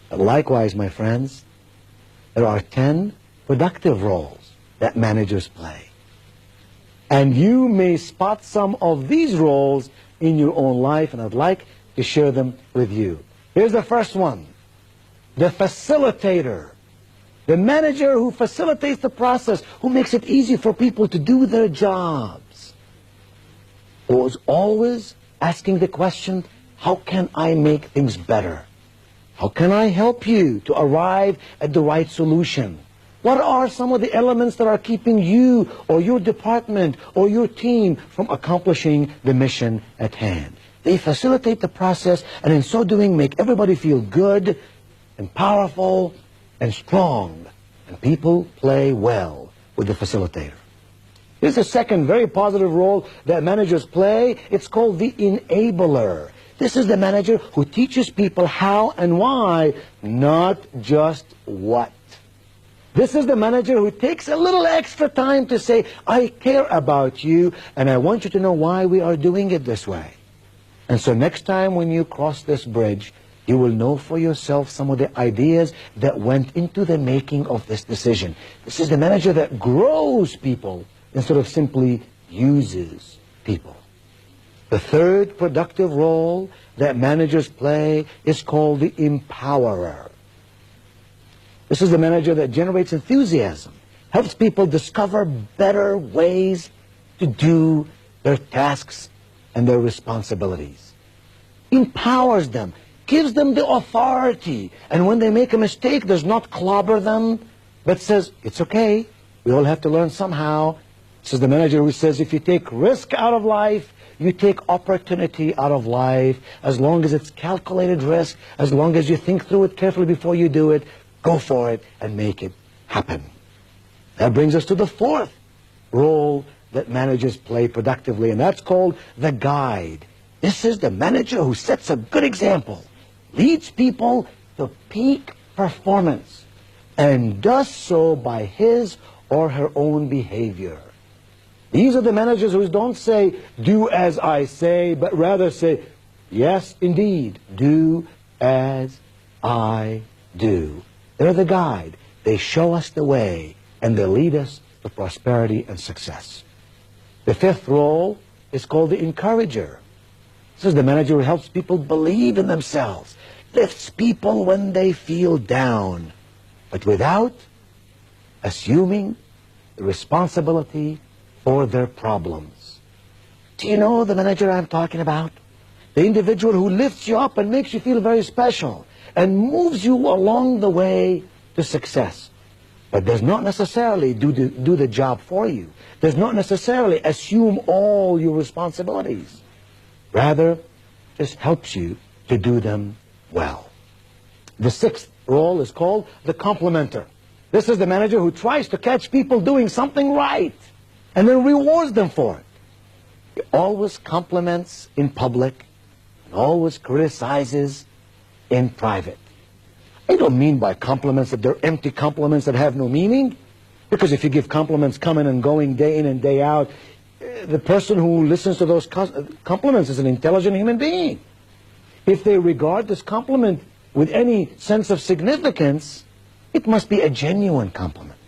But likewise, my friends, there are 10 productive roles that managers play. And you may spot some of these roles in your own life, and I'd like to share them with you. Here's the first one, the facilitator. The manager who facilitates the process, who makes it easy for people to do their jobs. Who is always asking the question, how can I make things better? How can I help you to arrive at the right solution? What are some of the elements that are keeping you or your department or your team from accomplishing the mission at hand? They facilitate the process, and in so doing make everybody feel good and powerful and strong. And people play well with the facilitator. Here's a second very positive role that managers play. It's called the enabler. This is the manager who teaches people how and why, not just what. This is the manager who takes a little extra time to say, I care about you, and I want you to know why we are doing it this way. And so next time when you cross this bridge, you will know for yourself some of the ideas that went into the making of this decision. This is the manager that grows people instead of simply uses people. The third productive role that managers play is called the empowerer. This is the manager that generates enthusiasm, helps people discover better ways to do their tasks and their responsibilities. Empowers them, gives them the authority, and when they make a mistake, does not clobber them, but says, it's okay, we all have to learn somehow. This is the manager who says, if you take risk out of life, you take opportunity out of life. As long as it's calculated risk, as long as you think through it carefully before you do it, go for it and make it happen. That brings us to the fourth role that managers play productively, and that's called the guide. This is the manager who sets a good example, leads people to peak performance, and does so by his or her own behavior. These are the managers who don't say, do as I say, but rather say, yes, indeed, do as I do. They're the guide. They show us the way, and they lead us to prosperity and success. The fifth role is called the encourager. This is the manager who helps people believe in themselves, lifts people when they feel down, but without assuming the responsibility for their problems. Do you know the manager I'm talking about? The individual who lifts you up and makes you feel very special and moves you along the way to success, but does not necessarily do the job for you, does not necessarily assume all your responsibilities, rather just helps you to do them well. The sixth role is called the complimenter. This is the manager who tries to catch people doing something right and then rewards them for it. He always compliments in public and always criticizes in private. I don't mean by compliments that they're empty compliments that have no meaning, because if you give compliments coming and going day in and day out, the person who listens to those compliments is an intelligent human being. If they regard this compliment with any sense of significance, it must be a genuine compliment.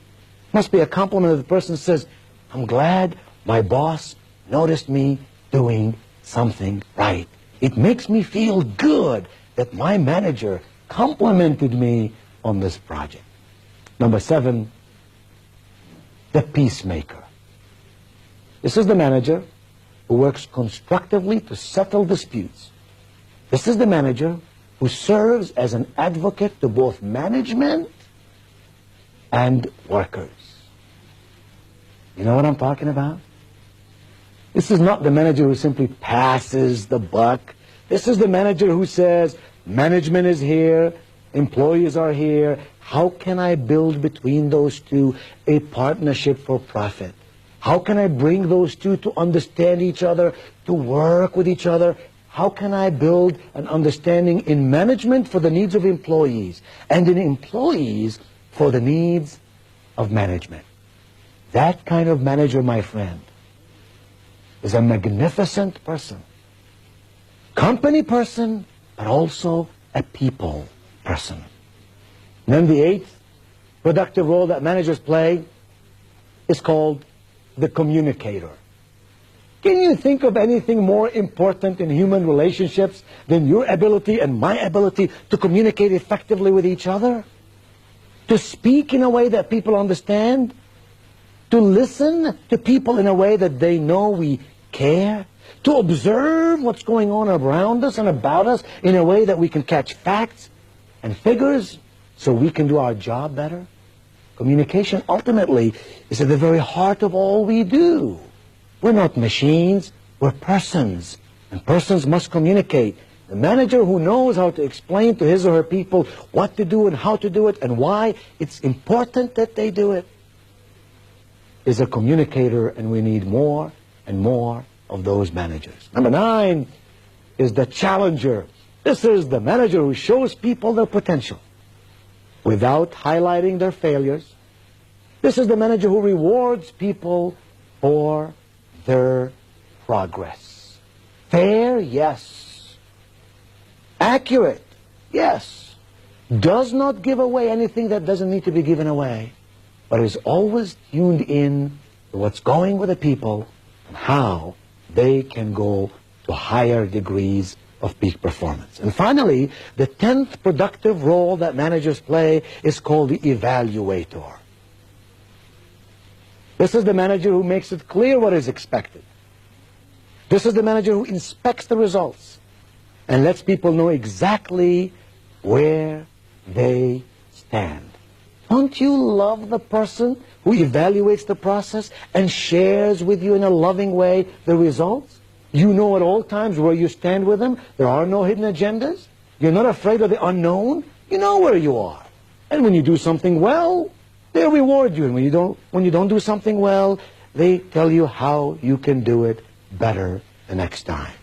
It must be a compliment that the person says, I'm glad my boss noticed me doing something right. It makes me feel good that my manager complimented me on this project. Number 7, the peacemaker. This is the manager who works constructively to settle disputes. This is the manager who serves as an advocate to both management and workers. You know what I'm talking about? This is not the manager who simply passes the buck. This is the manager who says, management is here, employees are here. How can I build between those two a partnership for profit? How can I bring those two to understand each other, to work with each other? How can I build an understanding in management for the needs of employees and in employees for the needs of management? That kind of manager, my friend, is a magnificent person. Company person, but also a people person. And then the eighth productive role that managers play is called the communicator. Can you think of anything more important in human relationships than your ability and my ability to communicate effectively with each other? To speak in a way that people understand? To listen to people in a way that they know we care? To observe what's going on around us and about us in a way that we can catch facts and figures so we can do our job better? Communication ultimately is at the very heart of all we do. We're not machines, we're persons, and persons must communicate. The manager who knows how to explain to his or her people what to do and how to do it and why it's important that they do it is a communicator, and we need more and more of those managers. Number 9 is the challenger. This is the manager who shows people their potential without highlighting their failures. This is the manager who rewards people for their progress. Fair? Yes. Accurate? Yes. Does not give away anything that doesn't need to be given away, but is always tuned in to what's going with the people and how they can go to higher degrees of peak performance. And finally, the 10th productive role that managers play is called the evaluator. This is the manager who makes it clear what is expected. This is the manager who inspects the results and lets people know exactly where they stand. Don't you love the person who evaluates the process and shares with you in a loving way the results? You know at all times where you stand with them. There are no hidden agendas. You're not afraid of the unknown. You know where you are. And when you do something well, they reward you. And when you don't do something well, they tell you how you can do it better the next time.